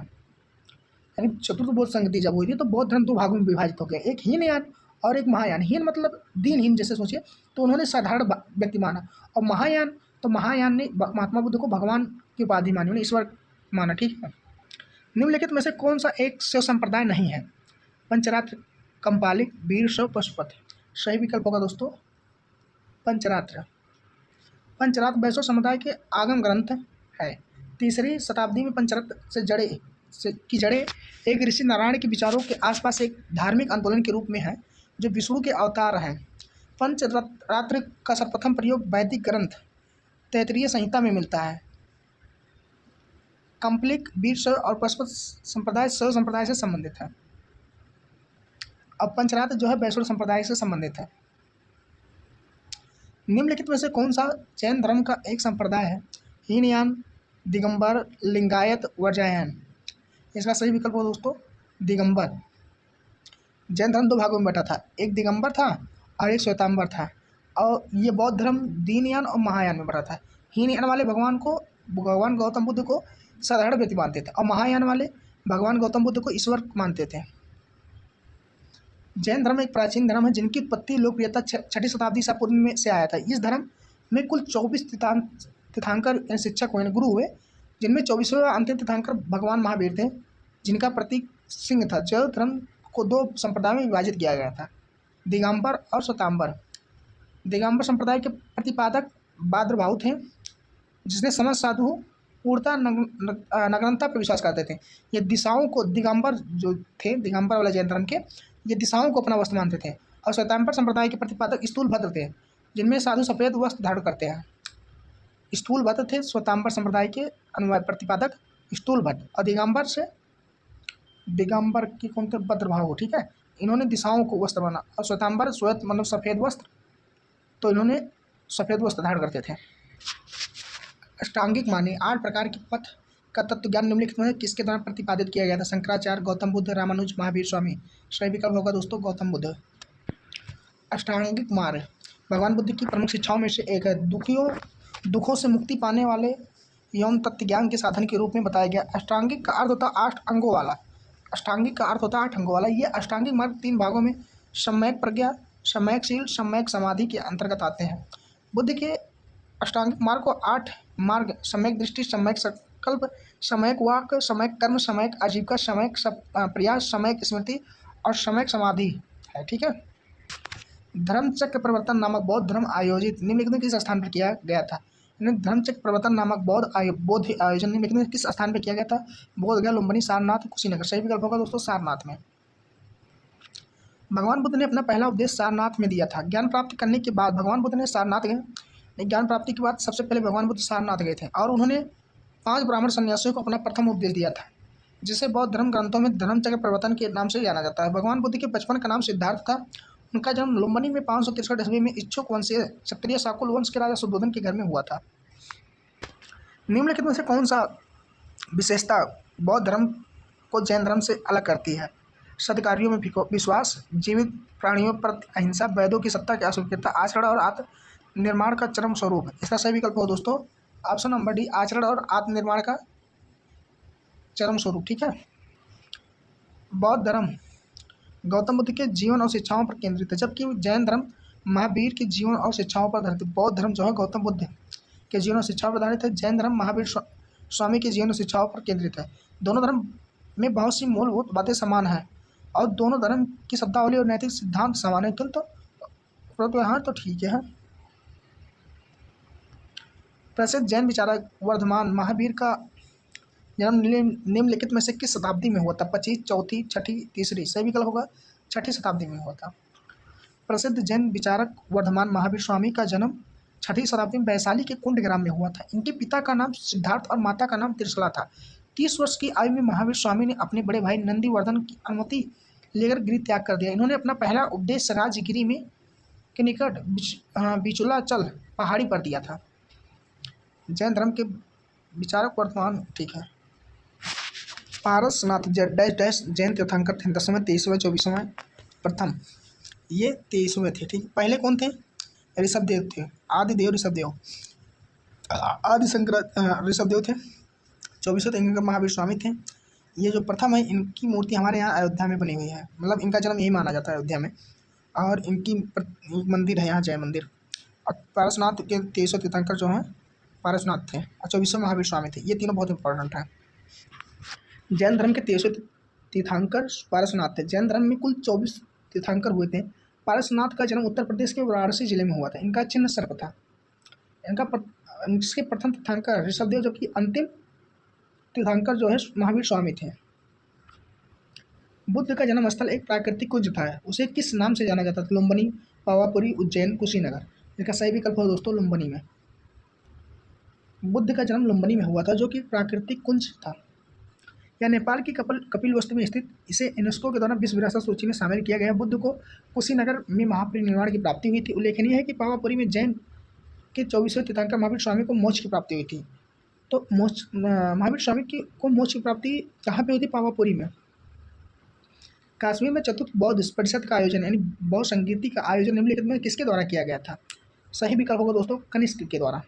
यानी चतुर्थ बौद्ध संगीति जब हुई थी तो बौद्ध धर्म 2 भागों में विभाजित हो गया, एक हीनयान और एक महायान। हीन मतलब दीनहीन जैसे सोचिए, तो उन्होंने साधारण व्यक्ति माना। और महायान ने महात्मा बुद्ध को भगवान की उपाधि मानी, उन्हें ईश्वर माना। ठीक है। निम्नलिखित में से कौन सा एक शैव संप्रदाय नहीं है? पंचरात्र, कंपालिक, वीरशैव, पशुपति। सही विकल्प होगा दोस्तों पंचरात्र। पंचरात्र वैष्णव समुदाय के आगम ग्रंथ है। 3री शताब्दी में पंचरात्र की जड़ें एक ऋषि नारायण के विचारों के आसपास एक धार्मिक आंदोलन के रूप में है जो विष्णु के अवतार हैं। पंचरात्र का सर्वप्रथम प्रयोग वैदिक ग्रंथ तैत्तिरीय संहिता में मिलता है। कंपलिक, वीरशैव और पशुपत संप्रदाय शैव संप्रदाय से संबंधित है। अब पंचरात्र जो है वैष्णव संप्रदाय से संबंधित है। निम्नलिखित में से कौन सा जैन धर्म का एक संप्रदाय है? हीनयान, दिगंबर, लिंगायत, वज्रयायन। इसका सही विकल्प हो दोस्तों दिगंबर। जैन धर्म 2 भागों में बटा था, एक दिगंबर था और एक श्वेतांबर था। और ये बौद्ध धर्म दीनयान और महायान में बटा था। हीनयान वाले भगवान गौतम बुद्ध को साधारण व्यक्ति मानते थे और महायान वाले भगवान गौतम बुद्ध को ईश्वर मानते थे। जैन धर्म एक प्राचीन धर्म है जिनकी उत्पत्ति लोकप्रियता 6ठी शताब्दी ईसा पूर्व में से आया था। इस धर्म में कुल 24 तीर्थंकर शिक्षक हुए, गुरु हुए, जिनमें 24वें अंतिम तीर्थंकर भगवान महावीर थे जिनका प्रतीक सिंह था। जैन धर्म को 2 संप्रदायों में विभाजित किया गया था, दिगंबर और श्वेतांबर। दिगंबर संप्रदाय के प्रतिपादक भाद्रभाव थे जिसने समस्त साधु पूर्णता नग्नता पर विश्वास करते थे। ये दिशाओं को दिगंबर जो थे, दिगंबर वाले जैन धर्म के, ये दिशाओं को अपना वस्त्र मानते थे। और श्वेतांबर संप्रदाय के प्रतिपादक स्थूलभद्र थे जिनमें साधु सफेद वस्त्र धारण करते हैं। स्थूलभद्र थे श्वेतांबर संप्रदाय के अनुवाद प्रतिपादक स्थूलभद्र और दिगंबर से दिगंबर की कौन थे, भद्रभाहु, ठीक है। इन्होंने दिशाओं को वस्त्र बना, और श्वेतांबर श्वेत मतलब सफ़ेद वस्त्र, तो इन्होंने सफ़ेद वस्त्र धारण करते थे। अष्टांगिक माने 8 प्रकार के पथ का तत्व ज्ञान निम्नलिखित में किसके द्वारा प्रतिपादित किया गया था? शंकराचार्य, गौतम बुद्ध, रामानुज, महावीर स्वामी। सही विकल्प होगा दोस्तों गौतम बुद्ध। अष्टांगिक मार्ग भगवान बुद्ध की प्रमुख शिक्षाओं में से एक है। दुखों से मुक्ति पाने वाले यौन तत्व ज्ञान के साधन के रूप में बताया गया। अष्टांगिक का अर्थ होता है 8 अंगों वाला। अष्टांगिक का अर्थ होता है 8 अंगों वाला। ये अष्टांगिक मार्ग 3 भागों में सम्यक प्रज्ञा, सम्यकशील, सम्यक समाधि के अंतर्गत आते हैं। बुद्ध के अष्टांगिक मार्ग को 8 मार्ग सम्यक दृष्टि, सम्यक संकल्प, सम्यक वाक, सम्यक कर्म, सम्यक आजीविका, सम्यक प्रयास, सम्यक स्मृति और सम्यक समाधि है, ठीक है। धर्मचक्र प्रवर्तन नामक बौद्ध धर्म आयोजित निम्नलिखित में किस स्थान पर किया गया था? धर्मचक्र प्रवर्तन नामक बौद्ध आयोजन निम्नलिखित में किस स्थान पर किया गया था? बोध गया, लुम्बिनी, सारनाथ, कुशीनगर। सही विकल्प होगा दोस्तों सारनाथ में। भगवान बुद्ध ने अपना पहला उपदेश सारनाथ में दिया था। ज्ञान प्राप्ति करने के बाद भगवान बुद्ध ने सारनाथ गए। ज्ञान प्राप्ति के बाद सबसे पहले भगवान बुद्ध सारनाथ गए थे और उन्होंने 5 ब्राह्मण सन्यासियों को अपना प्रथम उपदेश दिया था, जिसे बौद्ध धर्म ग्रंथों में धर्मचक्र प्रवर्तन के नाम से जाना जाता है। भगवान बुद्ध के बचपन का नाम सिद्धार्थ था। उनका जन्म लुम्बिनी में 563 ईस्वी में इच्छुक वंशीय क्षत्रिय शाकुल वंश के राजा शुद्धोधन के घर में हुआ था। निम्नलिखित में से कौन सा विशेषता बौद्ध धर्म को जैन धर्म से अलग करती है? सत्कार्यों में विश्वास, जीवित प्राणियों पर अहिंसा, वेदों की सत्ता की अस्वीकृता, आचरण और आत्मनिर्माण का चरम स्वरूप। इसका सही विकल्प हो दोस्तों ऑप्शन नंबर डी, आचरण और आत्मनिर्माण का चरम स्वरूप, ठीक है। बौद्ध धर्म गौतम बुद्ध के जीवन और शिक्षाओं पर केंद्रित है, जबकि जैन धर्म महावीर के जीवन और शिक्षाओं पर आधारित है। बौद्ध धर्म जो है गौतम बुद्ध के जीवन और शिक्षाओं पर आधारित है। जैन धर्म महावीर स्वामी के जीवन और शिक्षाओं पर केंद्रित है। दोनों धर्म में बहुत सी मूलभूत बातें समान हैं और दोनों धर्म की शब्दावली और नैतिक सिद्धांत समान है, परंतु यहाँ तो ठीक है। प्रसिद्ध जैन विचारक वर्धमान महावीर का जन्म निम्नलिखित में से किस शताब्दी में हुआ था? 25, चौथी, छठी, तीसरी। सही विकल्प होगा 6ठी शताब्दी में हुआ था। प्रसिद्ध जैन विचारक वर्धमान महावीर स्वामी का जन्म 6ठी शताब्दी में वैशाली के कुंड ग्राम में हुआ था। इनके पिता का नाम सिद्धार्थ और माता का नाम त्रिशला था। 30 वर्ष की आयु में महावीर स्वामी ने अपने बड़े भाई नंदीवर्धन की अनुमति लेकर गिरि त्याग कर दिया। इन्होंने अपना पहला उपदेश राजगिरी में के निकट बिचुलाचल पहाड़ी पर दिया था। जैन धर्म के विचारक वर्तमान, ठीक है। पारसनाथ डैश जैन तीर्थंकर थे। 10वें, 23वें, 24वें। प्रथम ये 23वें थे, ठीक। पहले कौन थे? ऋषभदेव थे, आदिदेव ऋषभदेव, आदि शंकर ऋषभदेव थे। 24वें तीर्थंकर महावीर स्वामी थे। ये जो प्रथम है इनकी मूर्ति हमारे यहाँ अयोध्या में बनी हुई है, मतलब इनका जन्म यही माना जाता है अयोध्या में, और इनकी मंदिर है यहाँ जय मंदिर। और पारसनाथ के 23वें तीर्थंकर जो हैं पारसनाथ थे और 24वें महावीर स्वामी थे। ये तीनों बहुत इंपॉर्टेंट हैं। जैन धर्म के 23वें तीर्थंकर पारसनाथ थे। जैन धर्म में कुल 24 तीर्थंकर हुए थे। पारसनाथ का जन्म उत्तर प्रदेश के वाराणसी जिले में हुआ था। इनका चिन्ह सर्प था। इसके प्रथम तीर्थंकर ऋषभदेव, जबकि अंतिम तीर्थंकर जो है महावीर स्वामी थे। बुद्ध का जन्म स्थल एक प्राकृतिक कुंज था। उसे किस नाम से जाना जाता था? लुम्बिनी, पावापुरी, उज्जैन, कुशीनगर। इसका सही विकल्प हो दोस्तों लुम्बिनी में। बुद्ध का जन्म लुम्बिनी में हुआ था, जो कि प्राकृतिक कुंज था। यह नेपाल की कपिलवस्तु में स्थित। इसे यूनेस्को के द्वारा विश्व विरासत सूची में शामिल किया गया। बुद्ध को कुशीनगर में महापरिनिर्वाण की प्राप्ति हुई थी। उल्लेखनीय है कि पावापुरी में जैन के 24वें तीर्थंकर महावीर स्वामी को मोक्ष की प्राप्ति हुई थी। तो महावीर स्वामी को मोक्ष की प्राप्ति कहाँ पे हुई थी? पावापुरी में। कश्मीर में चतुर्थ बौद्ध परिषद का आयोजन यानी बौद्ध संगीति का आयोजन निम्नलिखित में किसके द्वारा किया गया था? सही विकल्प होगा दोस्तों कनिष्क के द्वारा।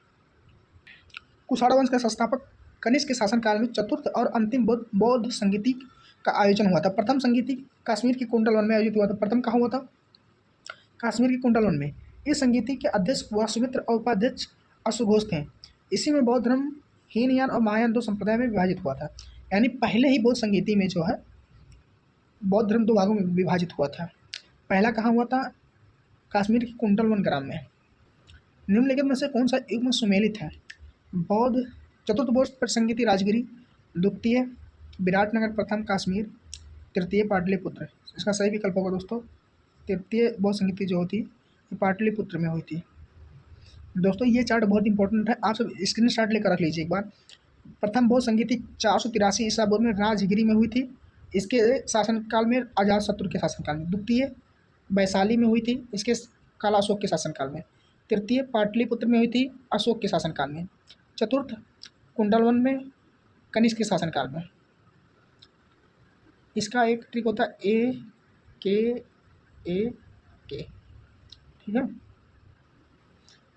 कुषाण वंश का संस्थापक कनिष्क के शासनकाल में चतुर्थ और अंतिम बौद्ध संगीति का आयोजन हुआ था। प्रथम संगीति कश्मीर के कुंडल वन में आयोजित हुआ था। प्रथम कहाँ हुआ था? कश्मीर के कुंडल वन में। इस संगीति के अध्यक्ष वासुमित्र और उपाध्यक्ष अश्वघोष थे। इसी में बौद्ध धर्म हीनयान और महायान 2 संप्रदाय में विभाजित हुआ था। यानी पहले ही बौद्ध संगीति में जो है बौद्ध धर्म 2 भागों में विभाजित हुआ था। पहला कहाँ हुआ था? कश्मीर के कुंडल वन ग्राम में। निम्नलिखित में से कौन सा युग्म सुमेलित है? बौद्ध चतुर्थ बौद्ध संगीति राजगिरी, द्वितीय विराटनगर, प्रथम कश्मीर, तृतीय पाटलिपुत्र। इसका सही विकल्प होगा दोस्तों तृतीय बौद्ध संगीति जो होती है पाटलिपुत्र में हुई थी। दोस्तों ये चार्ट बहुत इंपॉर्टेंट है, आप सब स्क्रीनशॉट लेकर रख लीजिए एक बार। प्रथम बौद्ध संगीति 483 ईसा पूर्व में राजगिरी में हुई थी इसके शासनकाल में अजातशत्रु के शासनकाल में। द्वितीय वैशाली में हुई थी इसके काल अशोक के शासनकाल में। तृतीय पाटलिपुत्र में हुई थी अशोक के शासनकाल में। चतुर्थ कुंडलवन में कनिष्क के शासनकाल में। इसका एक ट्रिक होता है ए के, ठीक है।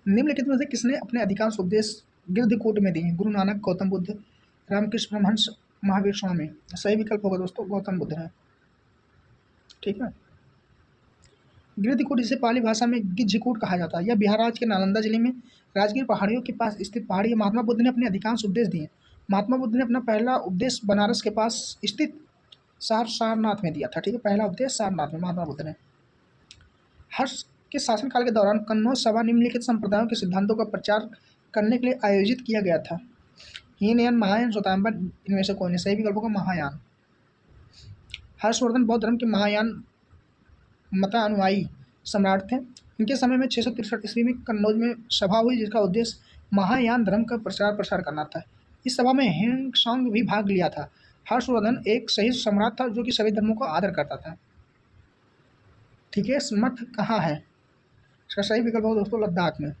निम्नलिखित में से किसने अपने अधिकांश उपदेश गिरधकूट में दिए? गुरु नानक, गौतम बुद्ध, रामकृष्ण परमहंस, महावीर स्वामी। सही विकल्प होगा दोस्तों गौतम बुद्ध है, ठीक है। गिरधकूट जिसे पाली भाषा में गिज्झकूट कहा जाता है, यह बिहार राज्य के नालंदा जिले में राजगीर पहाड़ियों के पास स्थित पहाड़ी है। महात्मा बुद्ध ने अपने अधिकांश उपदेश दिए। महात्मा बुद्ध ने अपना पहला उपदेश बनारस के पास स्थित सारनाथ में दिया था, ठीक है। पहला उपदेश सारनाथ में महात्मा बुद्ध ने। हर्ष के शासनकाल के दौरान कन्नौज सभा निम्नलिखित संप्रदायों के सिद्धांतों का प्रचार करने के लिए आयोजित किया गया था। हीनयान, महायान, श्वेतांबर, इनमें से कोई नहीं। सही विकल्प होगा महायान। हर्षवर्धन बौद्ध धर्म के महायान मतानुयायी सम्राट थे। इनके समय में 663 ईस्वी में कन्नौज में सभा हुई जिसका उद्देश्य महायान धर्म का प्रसार करना था। इस सभा में हेंगसांग भी भाग लिया था। हर्षवर्धन एक सही सम्राट था जो कि सभी धर्मों का आदर करता था, ठीक है। मठ कहाँ है? इसका सही विकल्प होगा दोस्तों लद्दाख में।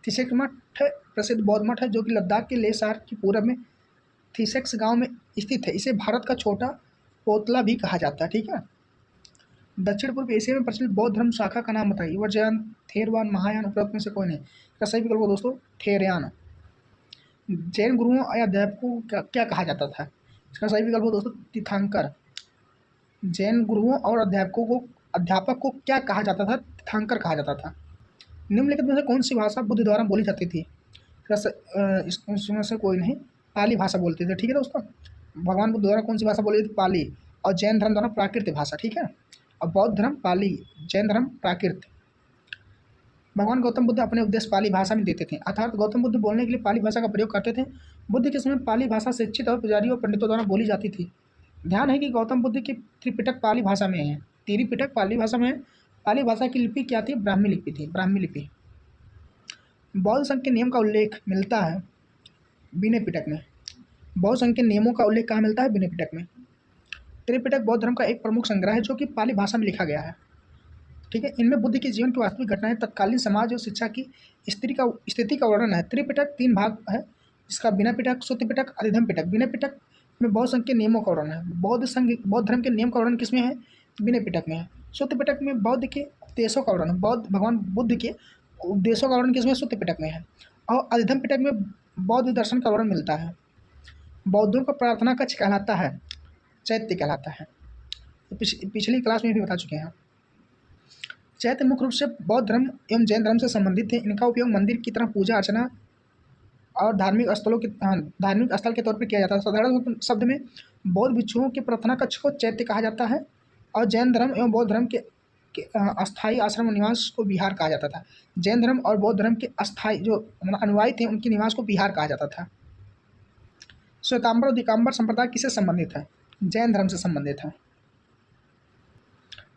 थिसेक्स मठ प्रसिद्ध बौद्ध मठ है जो कि लद्दाख के लेह शहर के पूरब में थिसेक्स गांव में स्थित है। इसे भारत का छोटा पोतला भी कहा जाता है, ठीक है। दक्षिण पूर्व एशिया में प्रचलित बौद्ध धर्म शाखा का नाम बताइए। वज्रयान, थेरवान, महायान, उपरोक्त में से कोई नहीं। इसका सही विकल्प होगा दोस्तों थेरयान। जैन गुरुओं या अध्यापकों को क्या कहा जाता था? इसका सही विकल्प होगा दोस्तों तीर्थंकर। जैन गुरुओं और अध्यापक को क्या कहा जाता था? तीर्थंकर कहा जाता था। निम्नलिखित में से कौन सी भाषा बुद्ध द्वारा बोली जाती थी? इसमें से कोई नहीं। पाली भाषा बोलते थे, ठीक है दोस्तों। भगवान बुद्ध द्वारा कौन सी भाषा बोली थी? पाली। और जैन धर्म द्वारा प्राकृत भाषा, ठीक है। और बौद्ध धर्म पाली, जैन धर्म प्राकृत। भगवान गौतम बुद्ध अपने उपदेश पाली भाषा में देते थे, अर्थात गौतम बुद्ध बोलने के लिए पाली भाषा का प्रयोग करते थे। बुद्ध के समय पाली भाषा शिक्षित और पुजारियों और पंडितों द्वारा बोली जाती थी। ध्यान है कि गौतम बुद्ध की त्रिपिटक पाली भाषा में है। त्रिपिटक पाली भाषा में है। पाली भाषा की लिपि क्या थी? ब्राह्मी लिपि थी, ब्राह्मी लिपि। बौद्ध संघ के नियम का उल्लेख मिलता है विनय पिटक में। बौद्ध संघ के नियमों का उल्लेख कहाँ मिलता है? विनय पिटक में। त्रिपिटक बौद्ध धर्म का एक प्रमुख संग्रह है जो कि पाली भाषा में लिखा गया है, ठीक है। इनमें बुद्ध के जीवन की वास्तविक घटनाएं, तत्कालीन समाज और शिक्षा की स्थिति का वर्णन है। त्रिपिटक 3 भाग है जिसका विनय पिटक, सुत्त पिटक, अधिधम्म पिटक। विनय पिटक में बौद्ध संघ के नियमों का वर्णन है। बौद्ध धर्म के नियम का वर्णन किसमें है? विनय पिटक में है। सुत्त पिटक में बौद्ध के उपदेशों का वर्णन, भगवान बुद्ध के उपदेशों का वर्णन किसमें? सुत्त पिटक में है। और अधिधम्म पिटक में बौद्ध दर्शन का वर्णन मिलता है। बौद्धों का प्रार्थना कक्ष कहलाता है चैत्य कहलाता है। पिछली क्लास में भी बता चुके हैं। चैत्य मुख्य रूप से बौद्ध धर्म एवं जैन धर्म से संबंधित थे। इनका उपयोग मंदिर की तरह पूजा अर्चना और धार्मिक स्थल के तौर पर किया जाता है। साधारण शब्द में बौद्ध भिक्षुओं के प्रार्थना कक्ष को चैत्य कहा जाता है और जैन धर्म एवं बौद्ध धर्म के अस्थायी आश्रम निवास को विहार कहा जाता था। जैन धर्म और बौद्ध धर्म के अस्थायी जो अनुयायी थे उनके निवास को विहार कहा जाता था। श्वेतांबर और दिगंबर संप्रदाय किससे संबंधित है? जैन धर्म से संबंधित है।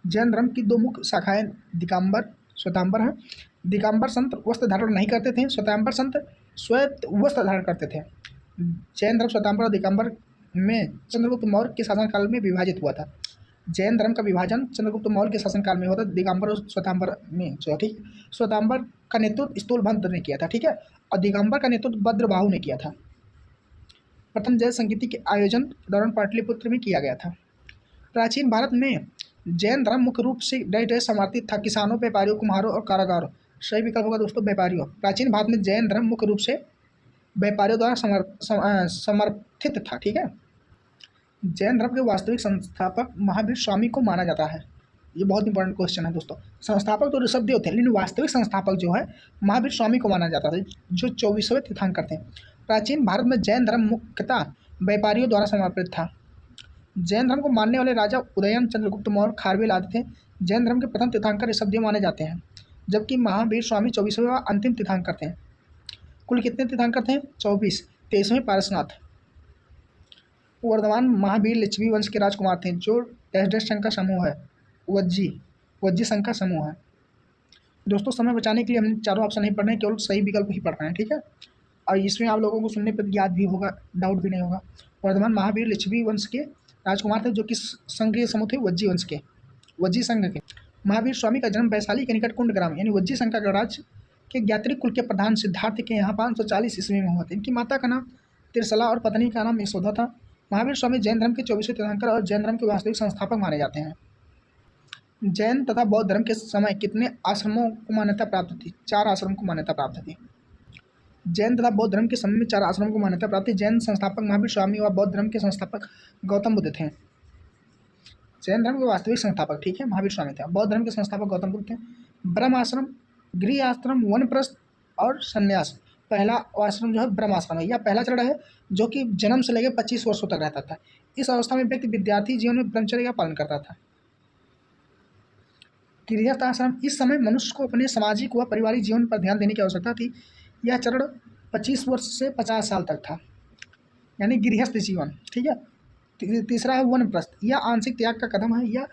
जैन धर्म की 2 मुख्य शाखाएं दिगंबर, श्वेतांबर है। दिगंबर संत वस्त्र धारण नहीं करते थे, श्वेतांबर संत श्वेत वस्त्र धारण करते थे। जैन धर्म श्वेतांबर और दिगंबर में चंद्रगुप्त मौर्य के शासनकाल में विभाजित हुआ था। जैन धर्म का विभाजन चंद्रगुप्त मौर्य के शासनकाल में हुआ था, दिगंबर और श्वेतांबर में जो, ठीक। श्वेतांबर का नेतृत्व स्थूलभद्र ने किया था, ठीक है। और दिगंबर का नेतृत्व भद्रबाहु ने किया था। प्रथम जैन संगीति के आयोजन के दौरान पाटलिपुत्र में किया गया था। प्राचीन भारत में जैन धर्म मुख्य रूप से समर्थित था किसानों, व्यापारियों, कुम्हारों और कारागारों। सही विकल्प होगा दोस्तों व्यापारियों। प्राचीन भारत में जैन धर्म मुख्य रूप से व्यापारियों द्वारा समर्थित था, ठीक है। जैन धर्म के वास्तविक संस्थापक महावीर स्वामी को माना जाता है। ये बहुत इंपॉर्टेंट क्वेश्चन है दोस्तों। संस्थापक तो ऋषभदेव थे लेकिन वास्तविक संस्थापक जो है महावीर स्वामी को माना जाता था जो 24वें तीर्थंकर थे। प्राचीन भारत में जैन धर्म मुख्यतः व्यापारियों द्वारा समर्पित था। जैन धर्म को मानने वाले राजा उदयन, चंद्रगुप्त मौर्य, खारवेल आदि थे। जैन धर्म के प्रथम तीर्थंकर ऋषभदेव माने जाते हैं जबकि महावीर स्वामी 24वें अंतिम तीर्थंकर थे। कुल कितने तीर्थंकर थे? 24। 23वें पारसनाथ। वर्धमान महावीर लिच्छवी वंश के राजकुमार थे जो डैश संघ का समूह है, वज्जी संघ का समूह है। दोस्तों समय बचाने के लिए हमने चारों ऑप्शन नहीं पढ़ रहे हैं, केवल सही विकल्प ही पढ़ रहे हैं, ठीक है। और इसमें आप लोगों को सुनने पर याद भी होगा, डाउट भी नहीं होगा। वर्धमान महावीर लिच्छवी वंश के राजकुमार थे, जो कि संघ के समूह थे वज्जी वंश के, वज्जी संघ के। महावीर स्वामी का जन्म वैशाली के निकट कुंड ग्राम यानी वज्जी संघ का गणराज्य के ज्ञात्री कुल के प्रधान सिद्धार्थ के यहाँ 540 ईस्वी में हुआ था। इनकी माता का नाम तिरसला और पत्नी का नाम यशोदा था। महावीर स्वामी जैन धर्म के 24वें तीर्थंकर और जैन धर्म के वास्तविक संस्थापक माने जाते हैं। जैन तथा बौद्ध धर्म के समय कितने आश्रमों को मान्यता प्राप्त थी? 4 आश्रम को मान्यता प्राप्त थी। जैन तथा बौद्ध धर्म के समय में 4 आश्रमों को मान्यता प्राप्त थी। जैन संस्थापक महावीर स्वामी व बौद्ध धर्म के संस्थापक गौतम बुद्ध थे। जैन धर्म के वास्तविक संस्थापक, ठीक है, महावीर स्वामी थे। बौद्ध धर्म के संस्थापक गौतम बुद्ध थे। ब्रह्म आश्रम, गृह आश्रम, वनप्रस्थ और संन्यास। पहला आश्रम जो है ब्रह्म आश्रम है, यह पहला चरण है जो कि जन्म से लेकर 25 वर्षों तक रहता था। इस अवस्था में व्यक्ति विद्यार्थी जीवन में ब्रह्मचर्य का पालन करता था। गृहस्थ आश्रम, इस समय मनुष्य को अपने सामाजिक व पारिवारिक जीवन पर ध्यान देने की आवश्यकता थी। यह चरण 25 वर्ष से 50 साल तक था, यानी गृहस्थ जीवन, ठीक है। तीसरा है वनप्रस्थ, यह आंशिक त्याग का कदम है। यह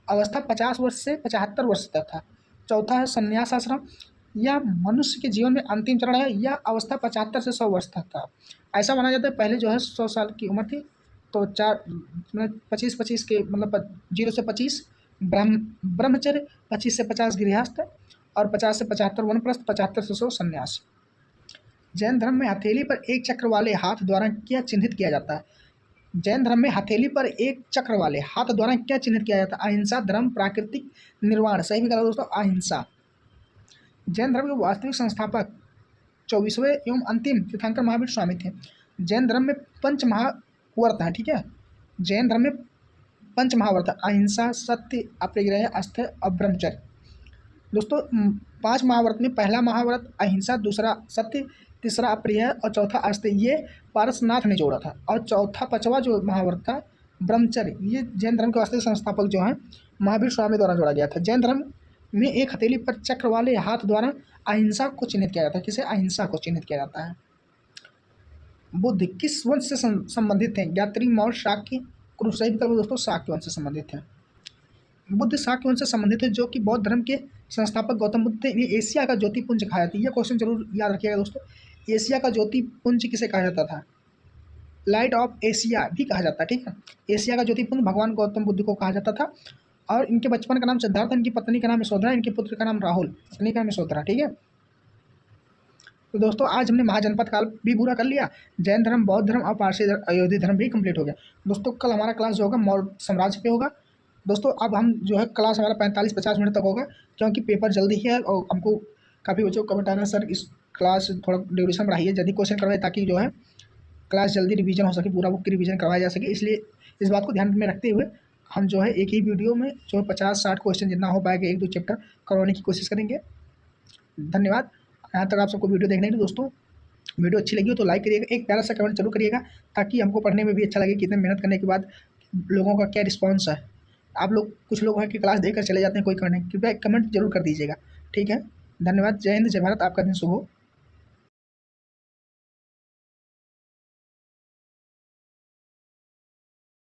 अवस्था 50 वर्ष से 75 वर्ष तक था। चौथा है संन्यास आश्रम, यह मनुष्य के जीवन में अंतिम चरण है। यह अवस्था 75 से 100 वर्ष तक था। ऐसा माना जाता है पहले जो है 100 साल की उम्र थी, तो 25 के मतलब 0 से 25 ब्रह्मचर्य, 25 से 50 गृहस्थ और 50 से 75 वनप्रस्थ, 75 से 100 संन्यास। जैन धर्म में हथेली पर एक चक्र वाले हाथ द्वारा क्या चिन्हित किया जाता है? जैन धर्म में हथेली पर एक चक्र वाले हाथ द्वारा क्या चिन्हित किया जाता है? अहिंसा, धर्म, प्राकृतिक निर्वाण। सही भी कहा दोस्तों, अहिंसा। जैन धर्म के वास्तविक संस्थापक 24वें एवं अंतिम तीर्थंकर महावीर स्वामी थे। जैन धर्म में 5 महाव्रत हैं, ठीक है। जैन धर्म में 5 महाव्रत, अहिंसा, सत्य, अपरिग्रह, अस्तेय और ब्रह्मचर्य। दोस्तों 5 महाव्रत में पहला महाव्रत अहिंसा, दूसरा सत्य, तीसरा अप्रिय और चौथा अस्तेय, ये पारसनाथ ने जोड़ा था। और चौथा 5वां जो महाव्रत था ब्रह्मचर्य, ये जैन धर्म के वास्तविक संस्थापक जो हैं महावीर स्वामी द्वारा जोड़ा गया था। जैन धर्म में एक हथेली पर चक्र वाले हाथ द्वारा अहिंसा को चिन्हित किया जाता है। किसे? अहिंसा को चिन्हित किया जाता है। बुद्ध किस वंश से संबंधित थे? ज्ञात्री, मौर्य, शाक्य, कुरु। सही विकल्प दोस्तों शाक्य वंश से संबंधित थे। बुद्ध शाक्य वंश से संबंधित है, जो कि बौद्ध धर्म के संस्थापक गौतम बुद्ध थे। इन्हें एशिया का ज्योतिपुंज कहा जाता है। यह क्वेश्चन जरूर याद रखिएगा दोस्तों। एशिया का ज्योतिपुंज किसे कहा जाता था? लाइट ऑफ एशिया भी कहा जाता है, ठीक है। एशिया का ज्योतिपुंज भगवान गौतम बुद्ध को कहा जाता था। और इनके बचपन का नाम सिद्धार्थ, इनकी पत्नी का नाम यशोधरा, इनके पुत्र का नाम राहुल, पत्नी का नाम यशोधरा, ठीक है। तो दोस्तों आज हमने महाजनपद काल भी पूरा कर लिया। जैन धर्म, बौद्ध धर्म और पारसी अयोध्या धर्म भी कंप्लीट हो गया। दोस्तों कल हमारा क्लास जो होगा मौर्य साम्राज्य पे होगा। दोस्तों अब हम जो है क्लास हमारा 45-50 मिनट तक होगा, क्योंकि पेपर जल्दी ही है। और हमको काफ़ी बच्चों को कमेंट आना, सर इस क्लास थोड़ा ड्यूरेशन बढ़ाइए, जल्दी क्वेश्चन करवाए, ताकि जो है क्लास जल्दी रिवीजन हो सके, पूरा बुक की रिवीजन करवाया जा सके। इसलिए इस बात को ध्यान में रखते हुए हम जो है एक ही वीडियो में जो है 50-60 क्वेश्चन जितना हो पाएगा 1-2 चैप्टर करवाने की कोशिश करेंगे। धन्यवाद। यहाँ तक आप सबको वीडियो देखने के लिए। दोस्तों वीडियो अच्छी लगी हो तो लाइक करिएगा, एक प्यारा सा कमेंट जरूर करिएगा, ताकि हमको पढ़ने में भी अच्छा लगे कि इतने मेहनत करने के बाद लोगों का क्या रिस्पॉन्स है। आप लोग कुछ लोग हैं कि क्लास देखकर चले जाते हैं, कोई कमेंट, कृपया कमेंट जरूर कर दीजिएगा, ठीक है। धन्यवाद। जय हिंद, जय भारत। आपका दिन शुभ हो।